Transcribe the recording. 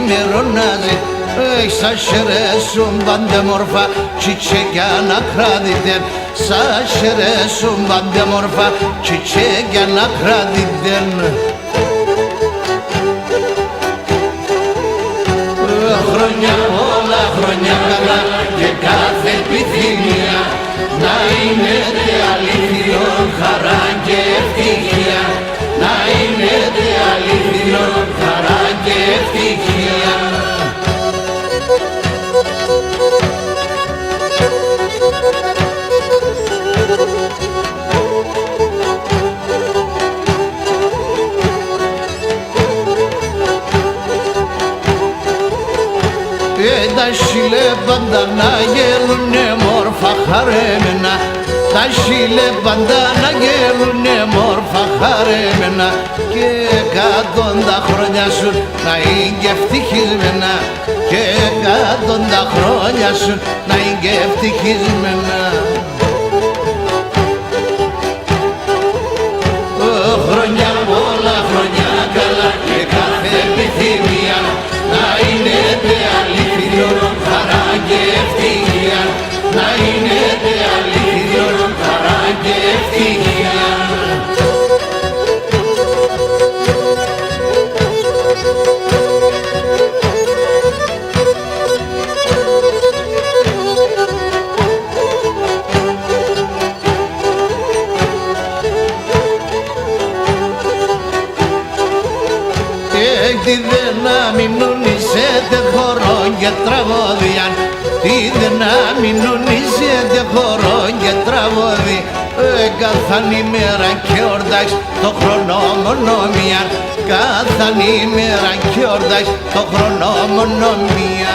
μυρωνάζει. Σα χαιρέσουν παντεμόρφα τσιτσέκια να κράτητεν. Σα χαιρέσουν παντεμόρφα τσιτσέκια να κράτητεν. Χρόνια πολλά, χρόνια καλά και κάθε επιθυμία να είναι αλήθινο χαρά και ευτυχία. Να είναι αλήθινο χαρά και ευτυχία. Τα σιλέπαντα να γέλουνε μόρφα χαρέμενα. Τα σιλέπαντα να γέλουνε μόρφα χαρέμενα. Και 100 χρόνια σου να είναι ευτυχισμένα. Και 100 χρόνια σου να είναι ευτυχισμένα. Χρόνια πολλά, χρόνια καλά και κάθε επιθυμία να είναι αλήθινο χαρά και ευτυχία. Να είναι αλήθινο χαρά και ευτυχία. Τι δεν να μείνουν σε χώρο και τραγώδια. Τι δεν να μείνουν σε χώρο και τραγώδι. Καθαν ημέρα και ορτάξ το χρόνο μόνο μία. Καθαν ημέρα και ορτάξ το χρόνο μόνο μία.